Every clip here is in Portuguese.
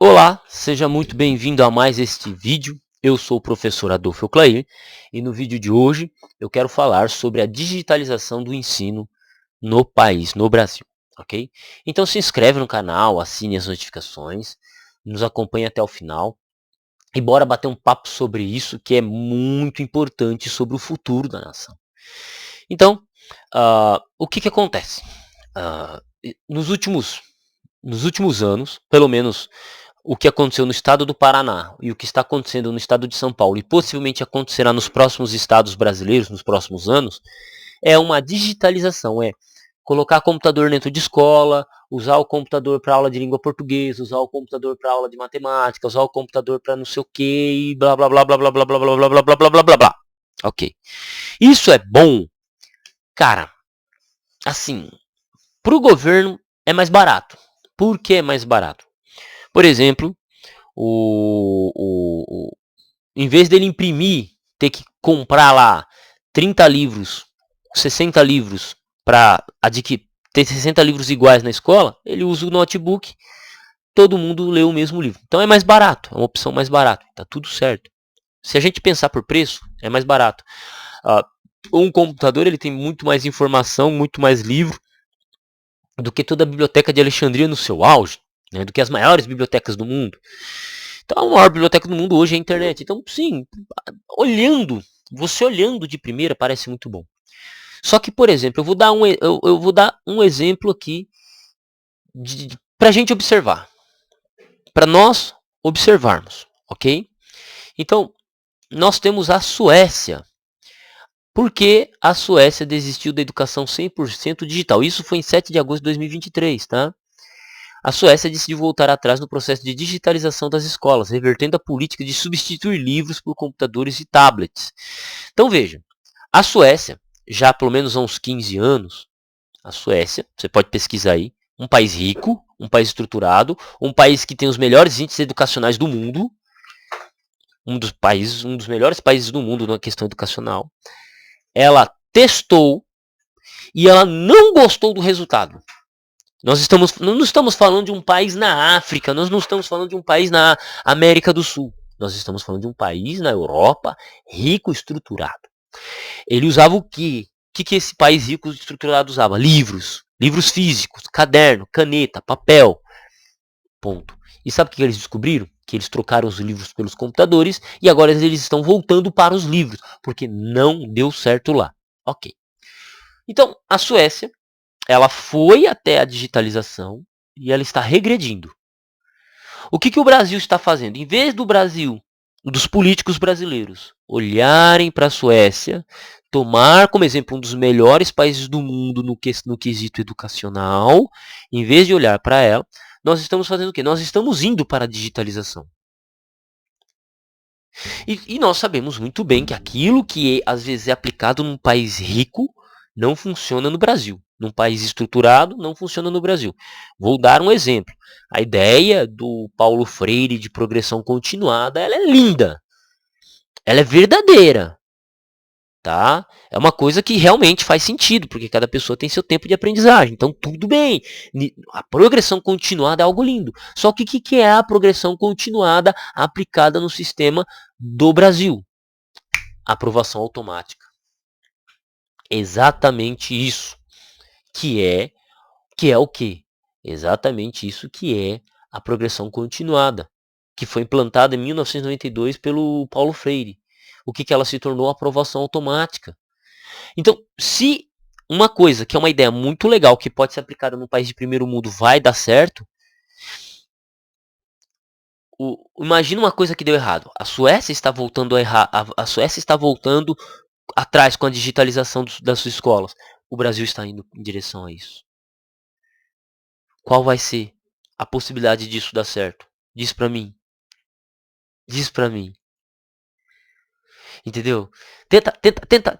Olá, seja muito bem-vindo a mais este vídeo. Eu sou o professor Adolfo Euclair e no vídeo de hoje eu quero falar sobre a digitalização do ensino no país, no Brasil, ok? Então se inscreve no canal, assine as notificações, nos acompanhe até o final e bora bater um papo sobre isso que é muito importante sobre o futuro da nação. Então, o que acontece? Ah, nos últimos anos, pelo menos o que aconteceu no estado do Paraná e o que está acontecendo no estado de São Paulo e possivelmente acontecerá nos próximos estados brasileiros, nos próximos anos, é uma digitalização, é colocar computador dentro de escola, usar o computador para aula de língua portuguesa, usar o computador para aula de matemática, usar o computador para não sei o que e blá blá blá blá blá blá blá blá blá blá blá blá blá blá blá. Ok. Isso é bom, cara. Assim, para o governo é mais barato. Por que é mais barato? Por exemplo, em vez dele imprimir, ter que comprar lá 30 livros, 60 livros para ter 60 livros iguais na escola, ele usa o notebook, todo mundo lê o mesmo livro. Então é mais barato, é uma opção mais barata, tá tudo certo. Se a gente pensar por preço, é mais barato. Um computador ele tem muito mais informação, muito mais livro do que toda a biblioteca de Alexandria no seu auge, né, do que as maiores bibliotecas do mundo. Então, a maior biblioteca do mundo hoje é a internet. Então, sim, você olhando de primeira parece muito bom. Só que, por exemplo, eu vou dar um exemplo aqui para a gente observar, para nós observarmos, ok? Então, nós temos a Suécia. Por que a Suécia desistiu da educação 100% digital? Isso foi em 7 de agosto de 2023, tá? A Suécia decidiu voltar atrás no processo de digitalização das escolas, revertendo a política de substituir livros por computadores e tablets. Então veja, a Suécia, já há pelo menos há uns 15 anos, a Suécia, você pode pesquisar aí, um país rico, um país estruturado, um país que tem os melhores índices educacionais do mundo, um dos melhores países do mundo na questão educacional. Ela testou e ela não gostou do resultado. Nós não estamos falando de um país na África, nós não estamos falando de um país na América do Sul. Nós estamos falando de um país na Europa, rico, estruturado. Ele usava o quê? O que esse país rico e estruturado usava? Livros. Livros físicos, caderno, caneta, papel. Ponto. E sabe o que eles descobriram? Que eles trocaram os livros pelos computadores e agora eles estão voltando para os livros, porque não deu certo lá. Ok. Então, a Suécia, ela foi até a digitalização e ela está regredindo. O que o Brasil está fazendo? Em vez do Brasil, dos políticos brasileiros, olharem para a Suécia, tomar como exemplo um dos melhores países do mundo no quesito educacional, em vez de olhar para ela, nós estamos fazendo o quê? Nós estamos indo para a digitalização. E nós sabemos muito bem que aquilo que às vezes é aplicado num país rico não funciona no Brasil. Num país estruturado, não funciona no Brasil. Vou dar um exemplo. A ideia do Paulo Freire de progressão continuada, ela é linda. Ela é verdadeira. Tá? É uma coisa que realmente faz sentido, porque cada pessoa tem seu tempo de aprendizagem. Então, tudo bem. A progressão continuada é algo lindo. Só que o que é a progressão continuada aplicada no sistema do Brasil? Aprovação automática. Exatamente isso. Que é o quê? Exatamente isso que é a progressão continuada, que foi implantada em 1992 pelo Paulo Freire. O que ela se tornou? Aprovação automática. Então, se uma coisa que é uma ideia muito legal, que pode ser aplicada num país de primeiro mundo, vai dar certo, imagina uma coisa que deu errado. A Suécia está voltando a errar, a Suécia está voltando atrás com a digitalização das suas escolas. O Brasil está indo em direção a isso. Qual vai ser a possibilidade disso dar certo? Diz pra mim. Diz pra mim. Entendeu?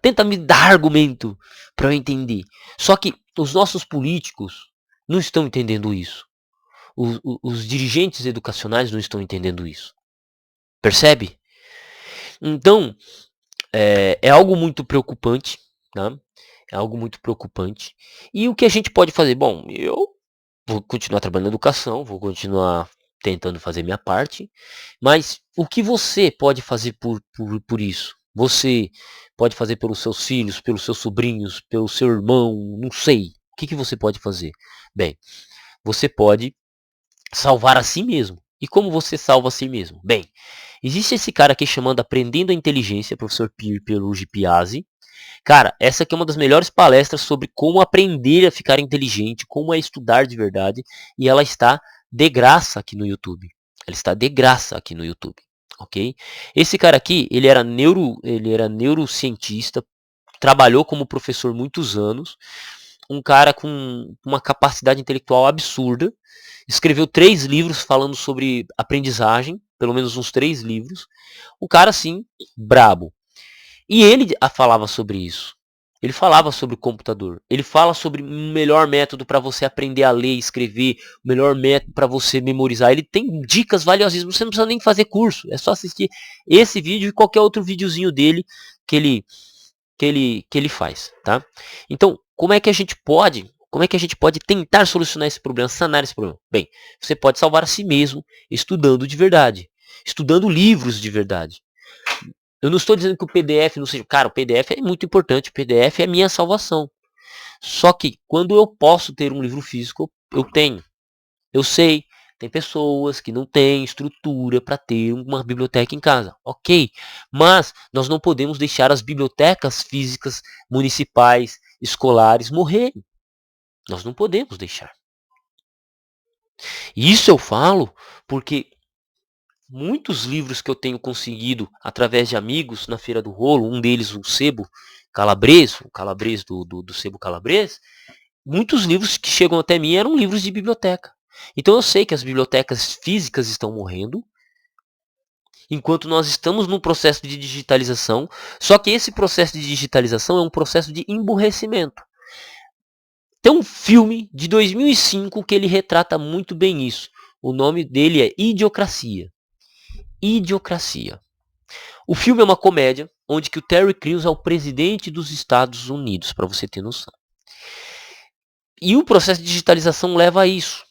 Tenta me dar argumento para eu entender. Só que os nossos políticos não estão entendendo isso. Os dirigentes educacionais não estão entendendo isso. Percebe? Então, é algo muito preocupante. Tá? É algo muito preocupante. E o que a gente pode fazer? Bom, eu vou continuar trabalhando na educação, vou continuar tentando fazer minha parte, mas o que você pode fazer por isso? Você pode fazer pelos seus filhos, pelos seus sobrinhos, pelo seu irmão, não sei. O que você pode fazer? Bem, você pode salvar a si mesmo. E como você salva a si mesmo? Bem, existe esse cara aqui chamado Aprendendo a Inteligência, professor Pierluigi Piazzi. Cara, essa aqui é uma das melhores palestras sobre como aprender a ficar inteligente, como é estudar de verdade, e ela está de graça aqui no YouTube. Ela está de graça aqui no YouTube, ok? Esse cara aqui, ele era neurocientista, trabalhou como professor muitos anos, um cara com uma capacidade intelectual absurda, escreveu 3 livros falando sobre aprendizagem, pelo menos uns 3 livros. O cara, assim, brabo. E ele falava sobre isso. Ele falava sobre o computador. Ele fala sobre um melhor método para você aprender a ler e escrever, o melhor método para você memorizar. Ele tem dicas valiosíssimas. Você não precisa nem fazer curso. É só assistir esse vídeo e qualquer outro videozinho dele que ele faz, tá? Então, como é que a gente pode tentar solucionar esse problema, sanar esse problema? Bem, você pode salvar a si mesmo estudando de verdade, estudando livros de verdade. Eu não estou dizendo que o PDF não seja... Cara, o PDF é muito importante, o PDF é minha salvação. Só que quando eu posso ter um livro físico, eu tenho. Eu sei, tem pessoas que não têm estrutura para ter uma biblioteca em casa. Ok, mas nós não podemos deixar as bibliotecas físicas, municipais, escolares morrerem. Nós não podemos deixar. Isso eu falo porque muitos livros que eu tenho conseguido através de amigos na Feira do Rolo, um deles o Sebo Calabres, o Calabres do Sebo Calabres, muitos livros que chegam até mim eram livros de biblioteca. Então eu sei que as bibliotecas físicas estão morrendo, enquanto nós estamos num processo de digitalização, só que esse processo de digitalização é um processo de emburrecimento. Tem um filme de 2005 que ele retrata muito bem isso. O nome dele é Idiocracia. Idiocracia. O filme é uma comédia onde que o Terry Crews é o presidente dos Estados Unidos, para você ter noção. E o processo de digitalização leva a isso.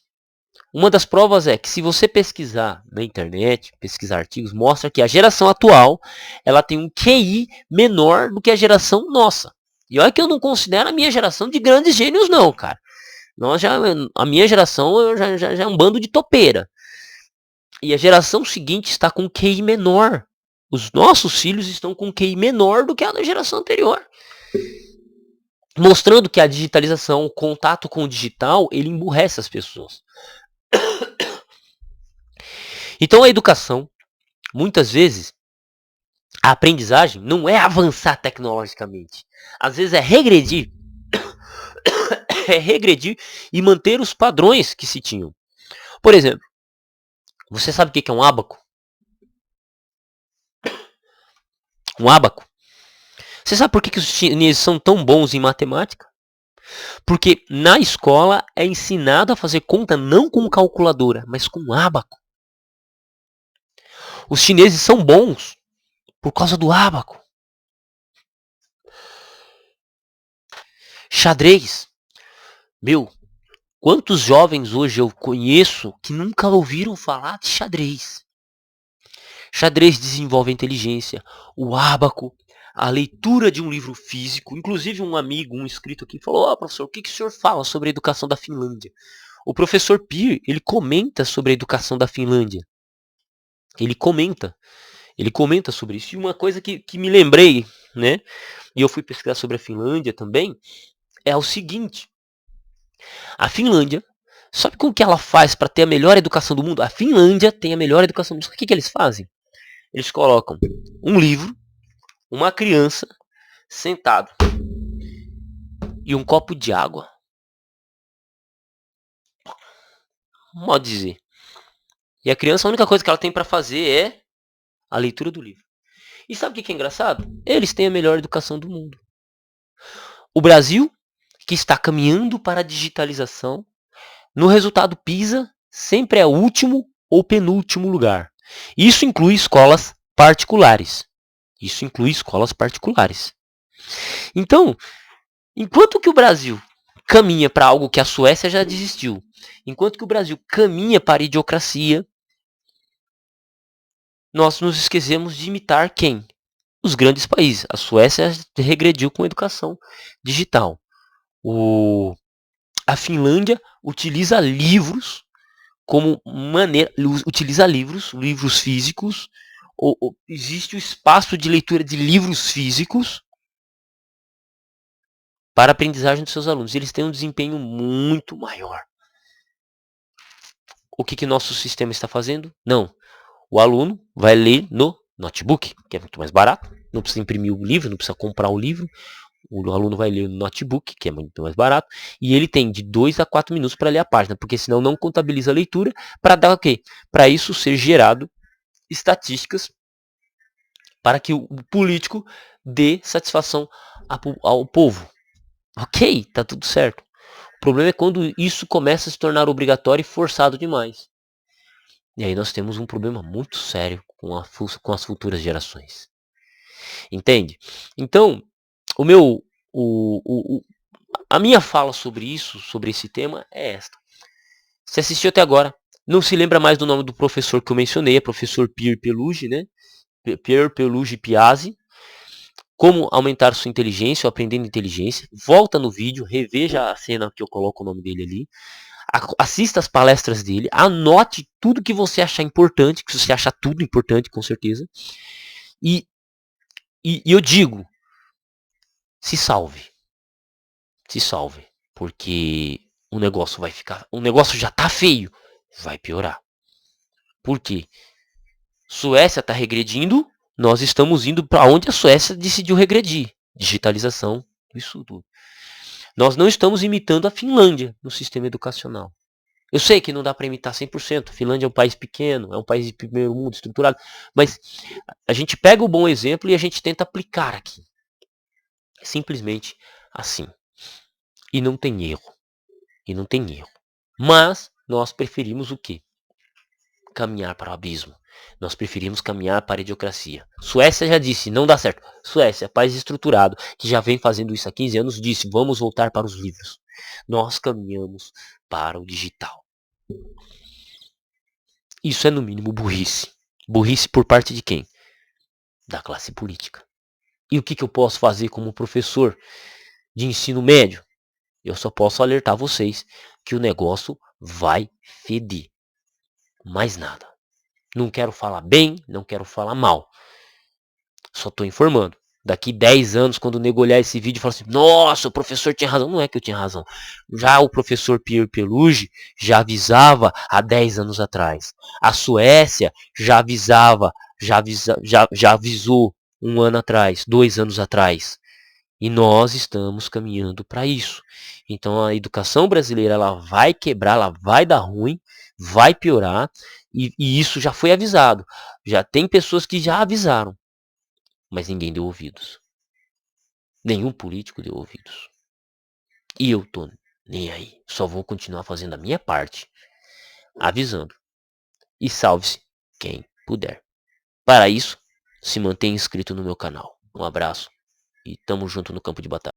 Uma das provas é que se você pesquisar na internet, pesquisar artigos, mostra que a geração atual ela tem um QI menor do que a geração nossa. E olha que eu não considero a minha geração de grandes gênios não, cara. A minha geração já é um bando de topeira. E a geração seguinte está com QI menor. Os nossos filhos estão com QI menor do que a da geração anterior. Mostrando que a digitalização, o contato com o digital, ele emburrece as pessoas. Então a educação, muitas vezes, a aprendizagem não é avançar tecnologicamente. Às vezes é regredir. É regredir e manter os padrões que se tinham. Por exemplo, você sabe o que é um ábaco? Um ábaco? Você sabe por que os chineses são tão bons em matemática? Porque na escola é ensinado a fazer conta não com calculadora, mas com ábaco. Os chineses são bons por causa do ábaco. Xadrez. Meu, quantos jovens hoje eu conheço que nunca ouviram falar de xadrez? Xadrez desenvolve a inteligência, o ábaco, a leitura de um livro físico. Inclusive um amigo, um inscrito aqui, falou: professor, o que o senhor fala sobre a educação da Finlândia? O professor Peer, ele comenta sobre a educação da Finlândia. Ele comenta sobre isso. E uma coisa que me lembrei, né? E eu fui pesquisar sobre a Finlândia também, é o seguinte. A Finlândia, sabe como que ela faz para ter a melhor educação do mundo? A Finlândia tem a melhor educação do mundo. O que eles fazem? Eles colocam um livro, uma criança sentado e um copo de água. Modo dizer. E a criança, a única coisa que ela tem para fazer é a leitura do livro. E sabe o que é engraçado? Eles têm a melhor educação do mundo. O Brasil, que está caminhando para a digitalização, no resultado PISA, sempre é o último ou penúltimo lugar. Isso inclui escolas particulares. Então, enquanto que o Brasil caminha para algo que a Suécia já desistiu, enquanto que o Brasil caminha para a idiocracia, nós nos esquecemos de imitar quem? Os grandes países. A Suécia regrediu com a educação digital. A Finlândia utiliza livros como maneira, utiliza livros físicos, existe o espaço de leitura de livros físicos para a aprendizagem dos seus alunos. Eles têm um desempenho muito maior. O que nosso sistema está fazendo? Não. O aluno vai ler no notebook, que é muito mais barato. Não precisa imprimir o livro, não precisa comprar o livro. O aluno vai ler no notebook, que é muito mais barato. E ele tem de 2 a 4 minutos para ler a página, porque senão não contabiliza a leitura para dar o quê? Para isso ser gerado estatísticas para que o político dê satisfação ao povo. Ok, tá tudo certo. O problema é quando isso começa a se tornar obrigatório e forçado demais. E aí nós temos um problema muito sério com as futuras gerações. Entende? Então, a minha fala sobre isso, sobre esse tema, é esta. Se assistiu até agora, não se lembra mais do nome do professor que eu mencionei, é professor Pierre Pelugi, né? Pierre Pelugi Piazzi. Como aumentar sua inteligência ou aprendendo inteligência. Volta no vídeo, reveja a cena que eu coloco o nome dele ali. Assista as palestras dele, anote tudo que você achar importante, que você achar tudo importante, com certeza. E eu digo, se salve. Se salve. Porque o negócio vai ficar... O negócio já tá feio. Vai piorar. Por quê? Suécia está regredindo, nós estamos indo para onde a Suécia decidiu regredir. Digitalização, isso tudo. Nós não estamos imitando a Finlândia no sistema educacional. Eu sei que não dá para imitar 100%. A Finlândia é um país pequeno, é um país de primeiro mundo, estruturado. Mas a gente pega o bom exemplo e a gente tenta aplicar aqui. É simplesmente assim. E não tem erro. E não tem erro. Mas nós preferimos o quê? Caminhar para o abismo. Nós preferimos caminhar para a idiocracia. Suécia já disse, não dá certo. Suécia, país estruturado, que já vem fazendo isso há 15 anos, disse, vamos voltar para os livros. Nós caminhamos para o digital. Isso é no mínimo burrice. Burrice por parte de quem? Da classe política. E o que eu posso fazer como professor de ensino médio? Eu só posso alertar vocês que o negócio vai feder. Mais nada. Não quero falar bem, não quero falar mal. Só estou informando. Daqui 10 anos, quando o nego olhar esse vídeo e falar assim, nossa, o professor tinha razão. Não é que eu tinha razão. Já o professor Pierre Pelugi já avisava há 10 anos atrás. A Suécia já avisava, já avisou 1 ano atrás, 2 anos atrás. E nós estamos caminhando para isso. Então a educação brasileira ela vai quebrar, ela vai dar ruim, vai piorar. E isso já foi avisado. Já tem pessoas que já avisaram. Mas ninguém deu ouvidos. Nenhum político deu ouvidos. E eu tô nem aí. Só vou continuar fazendo a minha parte. Avisando. E salve-se quem puder. Para isso, se mantenha inscrito no meu canal. Um abraço e tamo junto no campo de batalha.